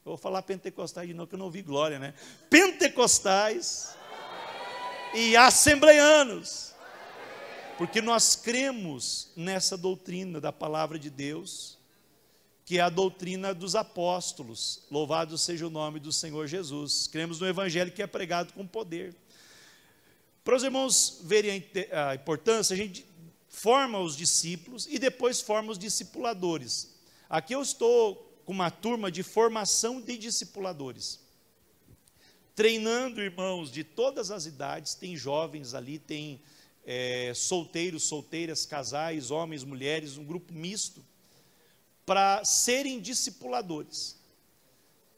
Eu vou falar pentecostais de novo, que eu não ouvi glória, né? Pentecostais e assembleianos. Porque nós cremos nessa doutrina da palavra de Deus, que é a doutrina dos apóstolos. Louvado seja o nome do Senhor Jesus. Cremos no evangelho que é pregado com poder. Para os irmãos verem a importância, a gente forma os discípulos e depois forma os discipuladores. Aqui eu estou com uma turma de formação de discipuladores, treinando irmãos de todas as idades. Tem jovens ali, tem solteiros, solteiras, casais, homens, mulheres, um grupo misto, para serem discipuladores.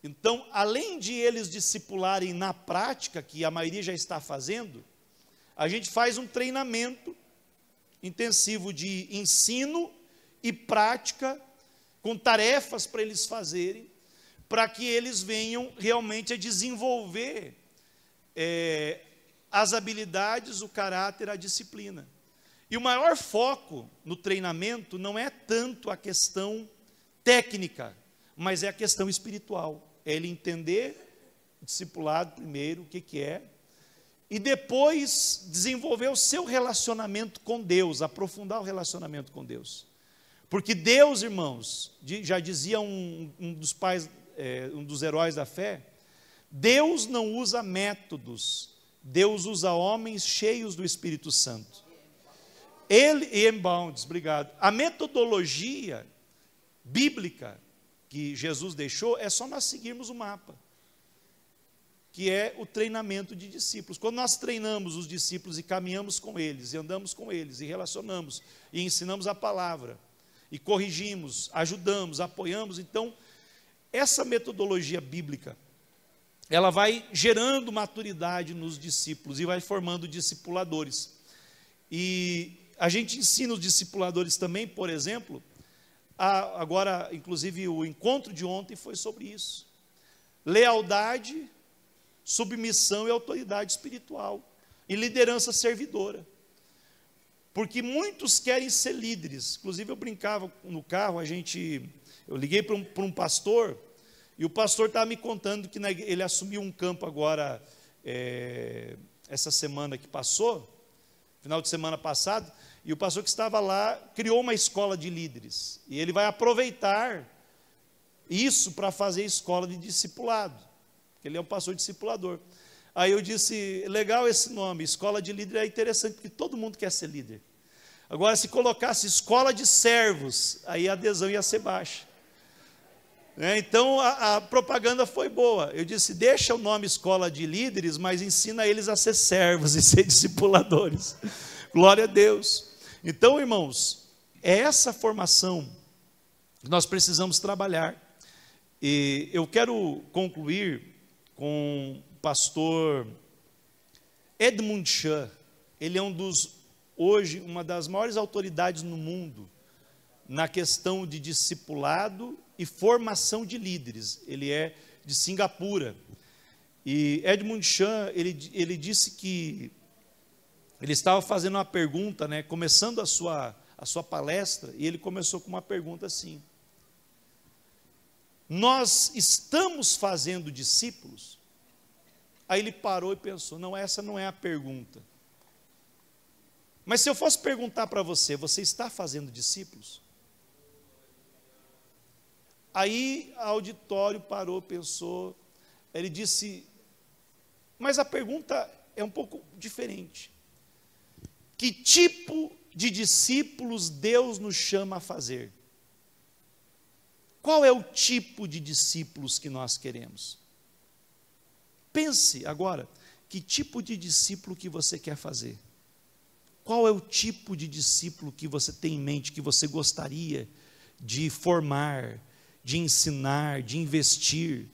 Então, além de eles discipularem na prática, que a maioria já está fazendo, a gente faz um treinamento intensivo de ensino e prática, com tarefas para eles fazerem, para que eles venham realmente a desenvolver as habilidades, o caráter, a disciplina. E o maior foco no treinamento não é tanto a questão técnica, mas é a questão espiritual. É ele entender, discipulado primeiro, o que é, e depois desenvolver o seu relacionamento com Deus, aprofundar o relacionamento com Deus. Porque Deus, irmãos, já dizia um dos pais, um dos heróis da fé, Deus não usa métodos, Deus usa homens cheios do Espírito Santo. Obrigado. A metodologia bíblica que Jesus deixou é só nós seguirmos o mapa, que é o treinamento de discípulos. Quando nós treinamos os discípulos e caminhamos com eles, e andamos com eles, e relacionamos, e ensinamos a palavra, e corrigimos, ajudamos, apoiamos, então, essa metodologia bíblica, ela vai gerando maturidade nos discípulos, e vai formando discipuladores. E a gente ensina os discipuladores também, por exemplo, agora, inclusive, o encontro de ontem foi sobre isso. Lealdade, submissão e autoridade espiritual, e liderança servidora. Porque muitos querem ser líderes. Inclusive eu brincava no carro, eu liguei para um pastor, e o pastor estava me contando que ele assumiu um campo agora, essa semana que passou, final de semana passado, e o pastor que estava lá criou uma escola de líderes, e ele vai aproveitar isso para fazer escola de discipulado, porque ele é um pastor discipulador. Aí eu disse, legal esse nome, escola de líder é interessante, porque todo mundo quer ser líder. Agora, se colocasse escola de servos, aí a adesão ia ser baixa. Então, a propaganda foi boa. Eu disse, deixa o nome escola de líderes, mas ensina eles a ser servos e ser discipuladores. Glória a Deus. Então, irmãos, é essa formação que nós precisamos trabalhar. E eu quero concluir com o pastor Edmund Chan. Ele é hoje, uma das maiores autoridades no mundo na questão de discipulado e formação de líderes. Ele é de Singapura. E Edmund Chan, ele disse que ele estava fazendo uma pergunta, começando a sua palestra, e ele começou com uma pergunta assim: nós estamos fazendo discípulos? Aí ele parou e pensou, não, essa não é a pergunta. Mas se eu fosse perguntar para você, você está fazendo discípulos? Aí o auditório parou, pensou, ele disse, Mas a pergunta é um pouco diferente. Que tipo de discípulos Deus nos chama a fazer? Qual é o tipo de discípulos que nós queremos? Pense agora, que tipo de discípulo que você quer fazer? Qual é o tipo de discípulo que você tem em mente, que você gostaria de formar, de ensinar, de investir?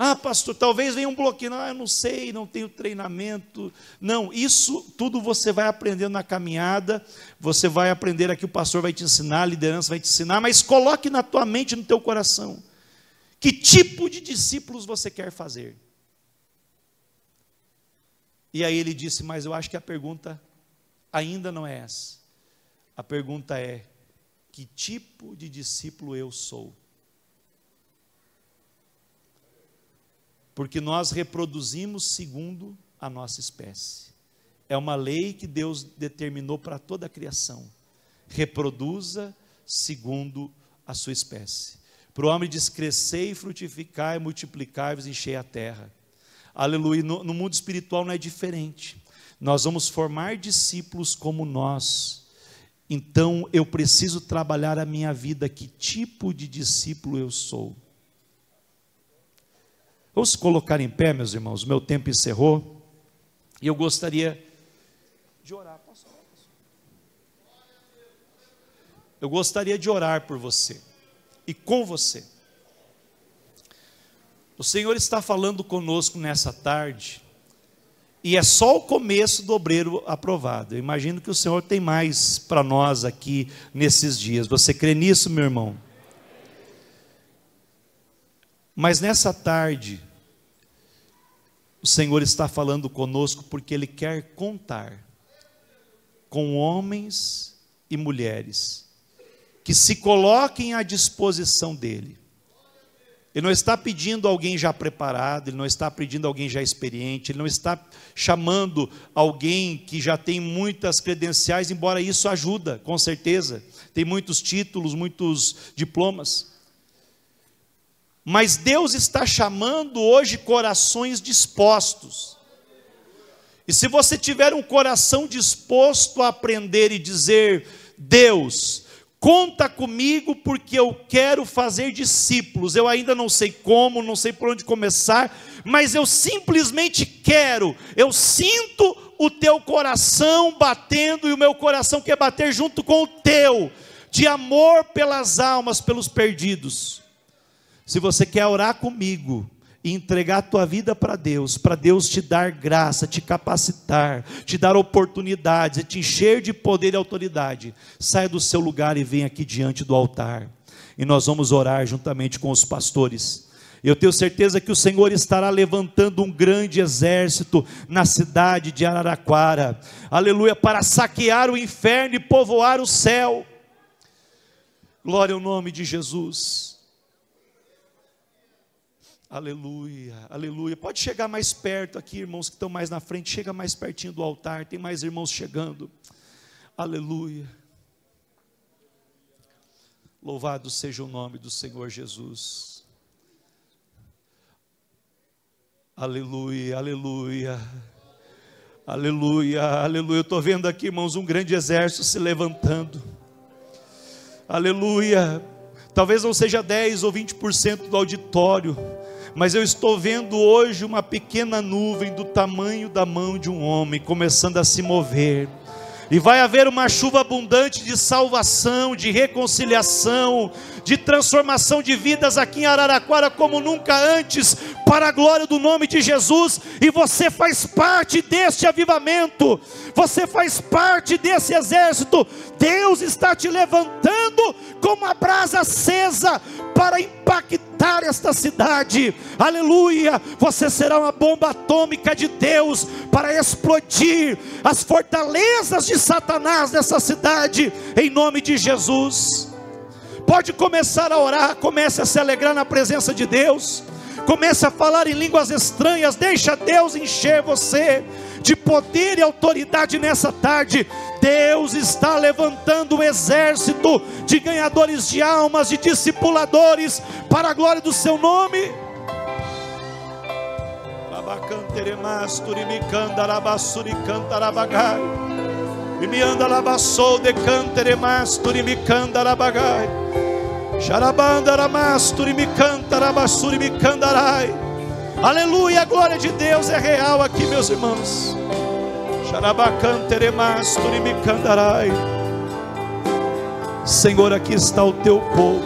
Ah, pastor, talvez venha um bloqueio. Não, eu não sei, não tenho treinamento. Não, isso tudo você vai aprendendo na caminhada, você vai aprender aqui, o pastor vai te ensinar, a liderança vai te ensinar, mas coloque na tua mente, no teu coração, que tipo de discípulos você quer fazer? E aí ele disse, mas eu acho que a pergunta ainda não é essa. A pergunta é, que tipo de discípulo eu sou? Porque nós reproduzimos segundo a nossa espécie. É uma lei que Deus determinou para toda a criação. Reproduza segundo a sua espécie. Para o homem diz, crescei, frutificai, multiplicai-vos, enchei a terra. Aleluia. No mundo espiritual não é diferente. Nós vamos formar discípulos como nós. Então eu preciso trabalhar a minha vida. Que tipo de discípulo eu sou? Vamos colocar em pé, meus irmãos. Meu tempo encerrou. E eu gostaria de orar. Eu gostaria de orar por você e com você. O Senhor está falando conosco nessa tarde, e é só o começo do obreiro aprovado. Eu imagino que o Senhor tem mais para nós aqui nesses dias. Você crê nisso, meu irmão? Mas nessa tarde, o Senhor está falando conosco porque Ele quer contar com homens e mulheres que se coloquem à disposição dEle. Ele não está pedindo alguém já preparado, Ele não está pedindo alguém já experiente, Ele não está chamando alguém que já tem muitas credenciais, embora isso ajuda, com certeza. Tem muitos títulos, muitos diplomas. Mas Deus está chamando hoje corações dispostos. E se você tiver um coração disposto a aprender e dizer, Deus, conta comigo porque eu quero fazer discípulos. Eu ainda não sei como, não sei por onde começar, mas eu simplesmente quero. Eu sinto o teu coração batendo e o meu coração quer bater junto com o teu, de amor pelas almas, pelos perdidos. Se você quer orar comigo e entregar a tua vida para Deus te dar graça, te capacitar, te dar oportunidades, te encher de poder e autoridade, saia do seu lugar e venha aqui diante do altar, e nós vamos orar juntamente com os pastores. Eu tenho certeza que o Senhor estará levantando um grande exército na cidade de Araraquara, aleluia, para saquear o inferno e povoar o céu. Glória ao nome de Jesus. Aleluia, aleluia. Pode chegar mais perto aqui, irmãos que estão mais na frente. Chega mais pertinho do altar, tem mais irmãos chegando. Aleluia. Louvado seja o nome do Senhor Jesus. Aleluia, aleluia. Aleluia, aleluia. Eu estou vendo aqui, irmãos, um grande exército se levantando. Aleluia. Talvez não seja 10 ou 20% do auditório, mas eu estou vendo hoje uma pequena nuvem do tamanho da mão de um homem começando a se mover. E vai haver uma chuva abundante de salvação, de reconciliação, de transformação de vidas aqui em Araraquara como nunca antes, para a glória do nome de Jesus. E você faz parte deste avivamento, você faz parte desse exército. Deus está te levantando como uma brasa acesa para impactar esta cidade. Aleluia. Você será uma bomba atômica de Deus para explodir as fortalezas de Satanás nessa cidade, em nome de Jesus. Pode começar a orar, comece a se alegrar na presença de Deus, comece a falar em línguas estranhas. Deixa Deus encher você de poder e autoridade nessa tarde. Deus está levantando um exército de ganhadores de almas, de discipuladores, para a glória do seu nome. Xarabacanteremasturi me candarabassuri cantarabagai. E me anda labassou de canteremasturi me candarabagai. Xarabandaramasturi me cantarabassuri me candarai. Aleluia, a glória de Deus é real aqui, meus irmãos. Xarabacanteremasturi me candarai. Senhor, aqui está o teu povo,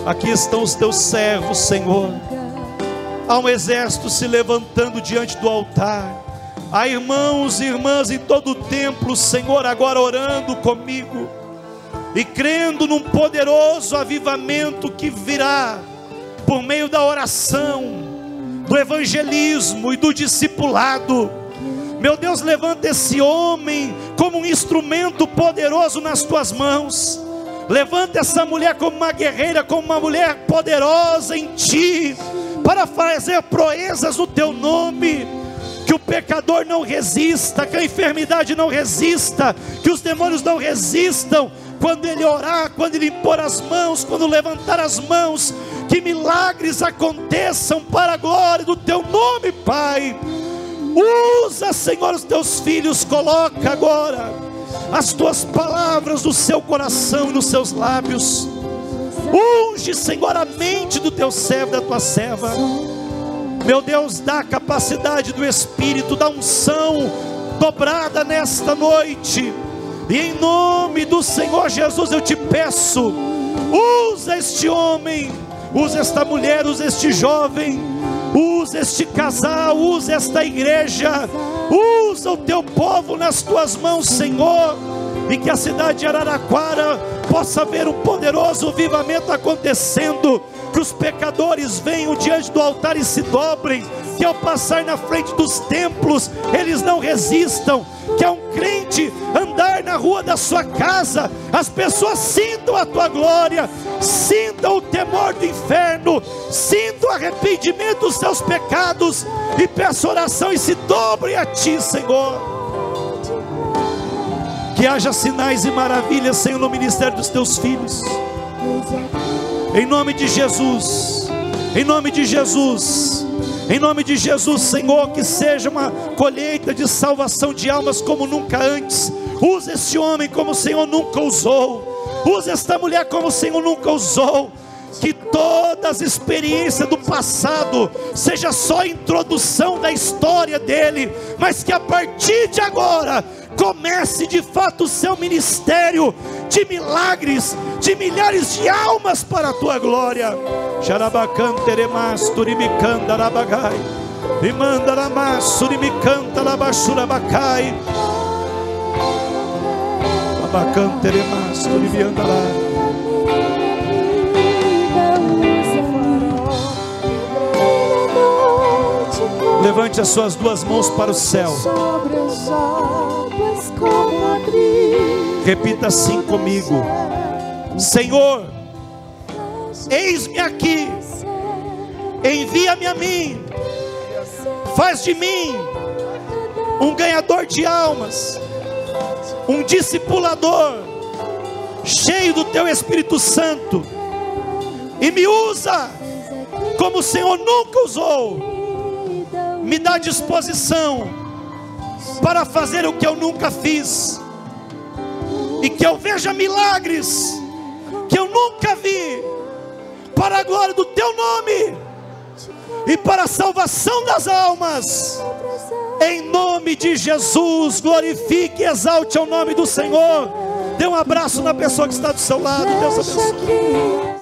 aqui estão os teus servos, Senhor. Há um exército se levantando diante do altar. Há irmãos e irmãs em todo o templo, Senhor, agora orando comigo e crendo num poderoso avivamento que virá por meio da oração, do evangelismo e do discipulado. Meu Deus, levanta esse homem como um instrumento poderoso nas tuas mãos. Levanta essa mulher como uma guerreira, como uma mulher poderosa em ti, para fazer proezas no teu nome. Que o pecador não resista, que a enfermidade não resista, que os demônios não resistam quando ele orar, quando ele impor as mãos, quando levantar as mãos. Que milagres aconteçam para a glória do teu nome, Pai. Usa, Senhor, os teus filhos. Coloca agora as tuas palavras no seu coração e nos seus lábios. Unge, Senhor, a mente do teu servo, da tua serva. Meu Deus, dá a capacidade do Espírito, da unção dobrada nesta noite. E em nome do Senhor Jesus eu te peço, usa este homem, usa esta mulher, usa este jovem, usa este casal, usa esta igreja, usa o teu povo nas tuas mãos, Senhor. E que a cidade de Araraquara possa ver um poderoso avivamento acontecendo. Que os pecadores venham diante do altar e se dobrem. Que ao passar na frente dos templos eles não resistam. Que ao crente andar na rua da sua casa, as pessoas sintam a tua glória, sintam o temor do inferno, sintam o arrependimento dos seus pecados e peçam oração e se dobrem a ti, Senhor. Que haja sinais e maravilhas, Senhor, no ministério dos teus filhos. Em nome de Jesus, em nome de Jesus, em nome de Jesus, Senhor, que seja uma colheita de salvação de almas como nunca antes. Usa este homem como o Senhor nunca usou. Usa esta mulher como o Senhor nunca usou. Que todas as experiências do passado seja só a introdução da história dele, mas que a partir de agora comece de fato o seu ministério de milagres, de milhares de almas para a tua glória. Xarabacanteremasturi me candarabagai, e mandaramassuri me cantarabachurabacai, abacanteremasturi me andarai. Levante as suas duas mãos para o céu. Repita assim comigo: Senhor, eis-me aqui, envia-me a mim, faz de mim um ganhador de almas, um discipulador, cheio do teu Espírito Santo, e me usa como o Senhor nunca usou. Me dá disposição para fazer o que eu nunca fiz, e que eu veja milagres que eu nunca vi, para a glória do teu nome e para a salvação das almas. Em nome de Jesus, glorifique e exalte o nome do Senhor. Dê um abraço na pessoa que está do seu lado. Deus abençoe.